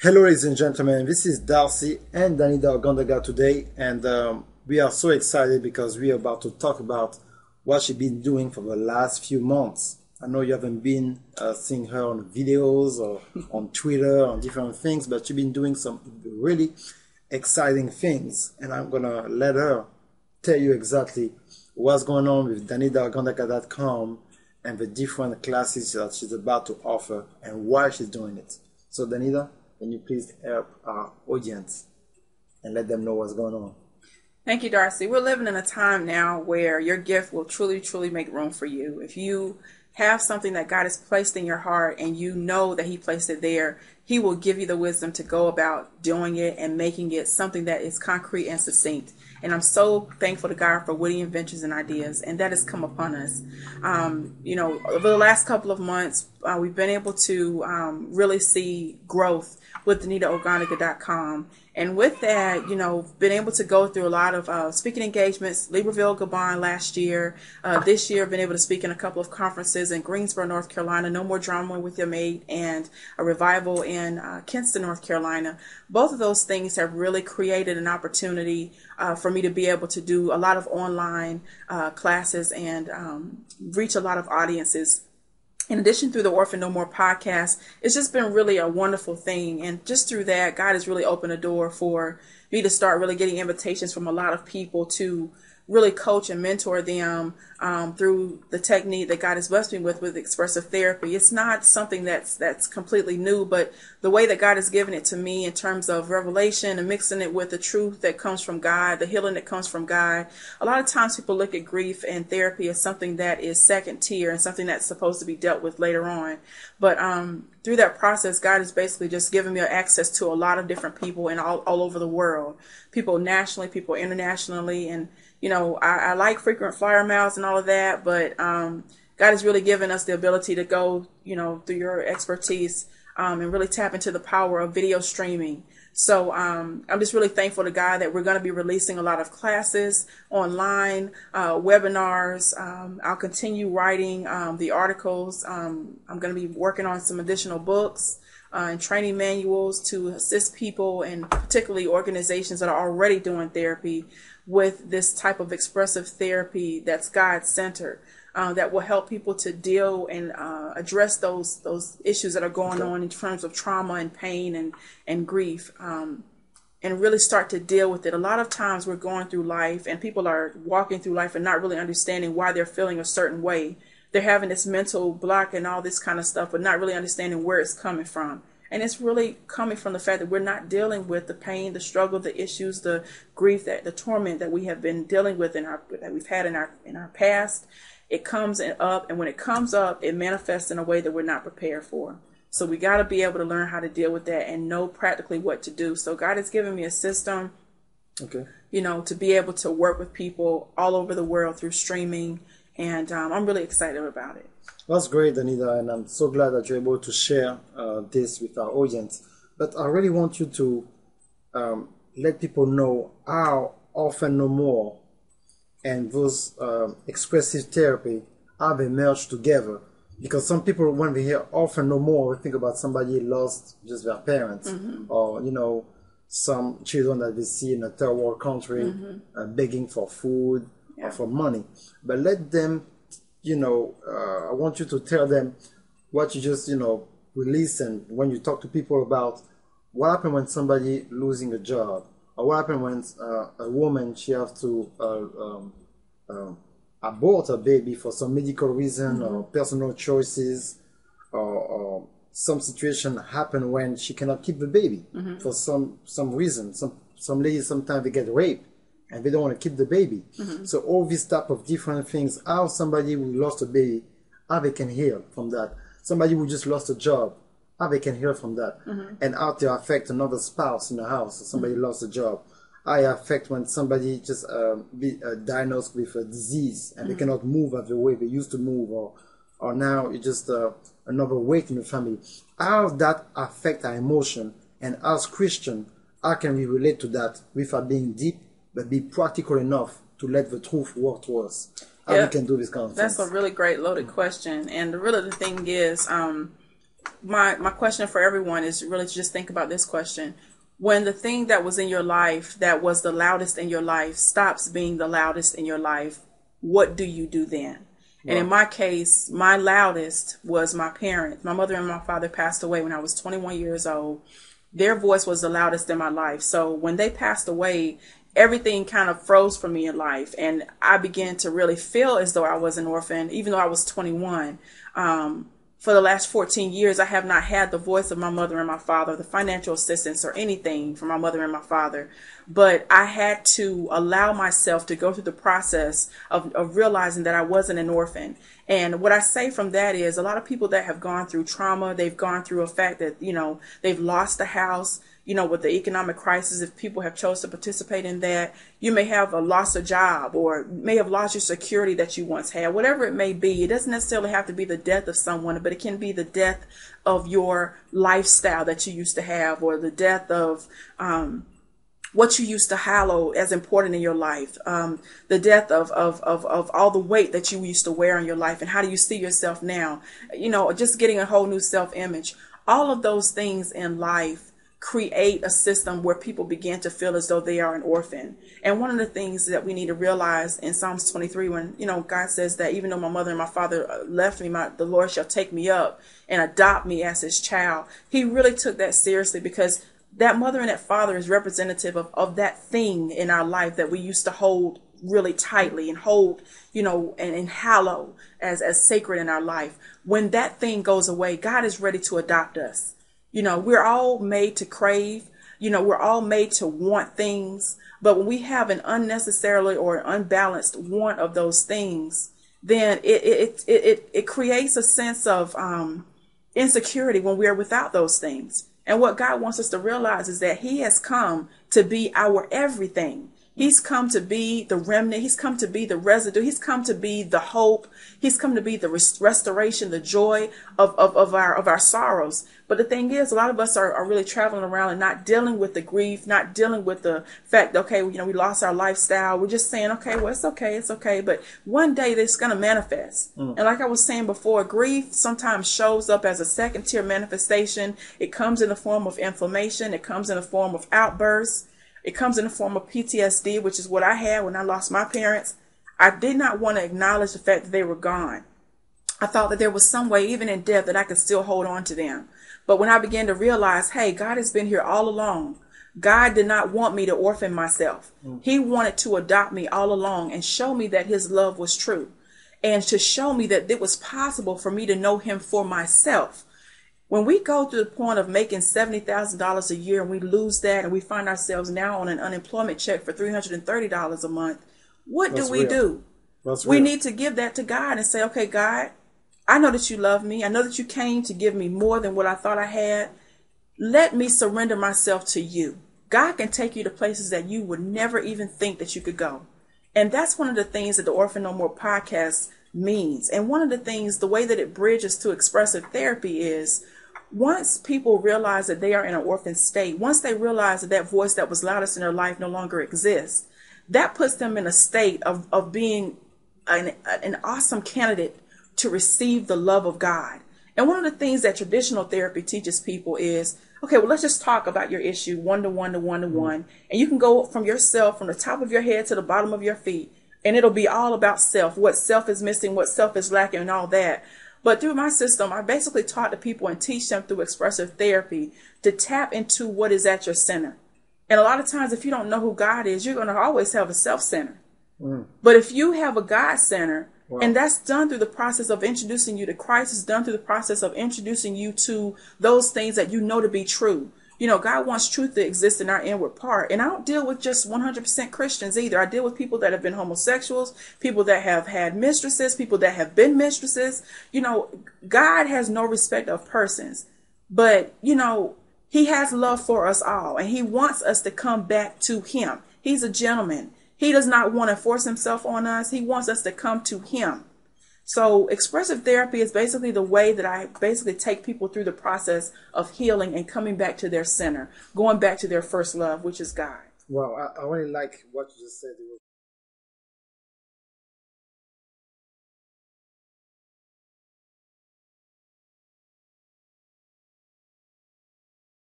Hello, ladies and gentlemen. This is Darcy and Danita Ogandaga today, and we are so excited because we are about to talk about what she's been doing for the last few months. I know you haven't been seeing her on videos or on Twitter on different things, but she's been doing some really exciting things, and I'm gonna let her tell you exactly what's going on with DanitaOgandaga.com and the different classes that she's about to offer and why she's doing it. So, Danita, can you please help our audience and let them know what's going on? Thank you, Darcy. We're living in a time now where your gift will truly, truly make room for you. If you have something that God has placed in your heart and you know that He placed it there, He will give you the wisdom to go about doing it and making it something that is concrete and succinct. And I'm so thankful to God for witty inventions and ideas, and that has come upon us. Over the last couple of months, we've been able to really see growth with DanitaOgandaga.com. And with that, been able to go through a lot of speaking engagements, Libreville, Gabon last year. This year, I've been able to speak in a couple of conferences in Greensboro, North Carolina, No More Drama with Your Mate, and a revival in Kinston, North Carolina. Both of those things have really created an opportunity for me to be able to do a lot of online classes and reach a lot of audiences. In addition, through the Orphan No More podcast, it's just been really a wonderful thing. And just through that, God has really opened a door for me to start really getting invitations from a lot of people to really coach and mentor them through the technique that God has blessed me with expressive therapy. It's not something that's completely new, but the way that God has given it to me in terms of revelation and mixing it with the truth that comes from God, the healing that comes from God. A lot of times people look at grief and therapy as something that is second tier and something that's supposed to be dealt with later on. But through that process, God has basically just given me access to a lot of different people and all over the world, people nationally, people internationally. And I like frequent flyer miles and all of that, but God has really given us the ability to go, through your expertise and really tap into the power of video streaming. So I'm just really thankful to God that we're going to be releasing a lot of classes online, webinars. I'll continue writing the articles. I'm going to be working on some additional books and training manuals to assist people and particularly organizations that are already doing therapy with this type of expressive therapy that's God-centered, that will help people to deal and address those issues that are going on in terms of trauma and pain and grief, and really start to deal with it. A lot of times we're going through life and people are walking through life and not really understanding why they're feeling a certain way. They're having this mental block and all this kind of stuff, but not really understanding where it's coming from. And it's really coming from the fact that we're not dealing with the pain, the struggle, the issues, the grief, the torment that we have been dealing with that we've had in our past. It comes up, and when it comes up, it manifests in a way that we're not prepared for. So we got to be able to learn how to deal with that and know practically what to do. So God has given me a system, to be able to work with people all over the world through streaming, and I'm really excited about it. That's great, Danita, and I'm so glad that you're able to share this with our audience. But I really want you to let people know how Orphan No More and those expressive therapy have emerged together. Because some people, when they hear Orphan No More, they think about somebody lost just their parents, or some children that they see in a third world country begging for food or for money. But let them, I want you to tell them what you just, release, and when you talk to people about what happened when somebody losing a job, or what happened when a woman, she has to abort a baby for some medical reason or personal choices, or some situation happen when she cannot keep the baby for some reason. Some ladies, sometimes they get raped and they don't want to keep the baby. So all these type of different things, how somebody who lost a baby, how they can heal from that. Somebody who just lost a job, how they can heal from that. And how to affect another spouse in the house. Somebody lost a job. How it affect when somebody just be diagnosed with a disease and they cannot move as the way they used to move, or now it's just another weight in the family. How that affect our emotion, and as Christian, how can we relate to that without being deep, but be practical enough to let the truth work to us? How we can do this kind of thing? That's a really great loaded question. And really the thing is, my question for everyone is really to just think about this question. When the thing that was in your life that was the loudest in your life stops being the loudest in your life, what do you do then? Wow. And in my case, my loudest was my parents. My mother and my father passed away when I was 21 years old. Their voice was the loudest in my life. So when they passed away, everything kind of froze for me in life. And I began to really feel as though I was an orphan, even though I was 21. For the last 14 years, I have not had the voice of my mother and my father, the financial assistance or anything from my mother and my father. But I had to allow myself to go through the process of realizing that I wasn't an orphan. And what I say from that is a lot of people that have gone through trauma, they've gone through a fact that, they've lost a house, with the economic crisis, if people have chose to participate in that, you may have lost a job or may have lost your security that you once had, whatever it may be. It doesn't necessarily have to be the death of someone, but it can be the death of your lifestyle that you used to have, or the death of what you used to hallow as important in your life, the death of all the weight that you used to wear in your life, and how do you see yourself now, just getting a whole new self-image. All of those things in life create a system where people begin to feel as though they are an orphan. And one of the things that we need to realize in Psalms 23, when, God says that even though my mother and my father left me, the Lord shall take me up and adopt me as his child. He really took that seriously, because that mother and that father is representative of that thing in our life that we used to hold really tightly and hold, and hallow as sacred in our life. When that thing goes away, God is ready to adopt us. We're all made to crave, we're all made to want things. But when we have an unnecessarily or unbalanced want of those things, then it creates a sense of insecurity when we're without those things. And what God wants us to realize is that he has come to be our everything. He's come to be the remnant. He's come to be the residue. He's come to be the hope. He's come to be the restoration, the joy of our sorrows. But the thing is, a lot of us are really traveling around and not dealing with the grief, not dealing with the fact that, okay, we lost our lifestyle. We're just saying, okay, well, it's okay. But one day it's going to manifest. And like I was saying before, grief sometimes shows up as a second tier manifestation. It comes in the form of inflammation. It comes in the form of outbursts. It comes in the form of PTSD, which is what I had when I lost my parents. I did not want to acknowledge the fact that they were gone. I thought that there was some way, even in death, that I could still hold on to them. But when I began to realize, hey, God has been here all along. God did not want me to orphan myself. He wanted to adopt me all along and show me that his love was true, and to show me that it was possible for me to know him for myself. When we go to the point of making $70,000 a year and we lose that, and we find ourselves now on an unemployment check for $330 a month, what do we do? We need to give that to God and say, okay, God, I know that you love me. I know that you came to give me more than what I thought I had. Let me surrender myself to you. God can take you to places that you would never even think that you could go. And that's one of the things that the Orphan No More podcast means. And one of the things, the way that it bridges to expressive therapy is, once people realize that they are in an orphan state, once they realize that that voice that was loudest in their life no longer exists, that puts them in a state of being an awesome candidate to receive the love of God. And one of the things that traditional therapy teaches people is, okay, well, let's just talk about your issue one-to-one to one-to-one. And you can go from yourself, from the top of your head to the bottom of your feet, and it'll be all about self, what self is missing, what self is lacking, and all that. But through my system, I basically taught the people and teach them through expressive therapy to tap into what is at your center. And a lot of times, if you don't know who God is, you're going to always have a self-center. But if you have a God center, and that's done through the process of introducing you to Christ, it's done through the process of introducing you to those things that you know to be true. God wants truth to exist in our inward part. And I don't deal with just 100% Christians either. I deal with people that have been homosexuals, people that have had mistresses, people that have been mistresses. God has no respect of persons. But, he has love for us all. And he wants us to come back to him. He's a gentleman. He does not want to force himself on us. He wants us to come to him. So expressive therapy is basically the way that I basically take people through the process of healing and coming back to their center, going back to their first love, which is God. Wow, I really like what you just said.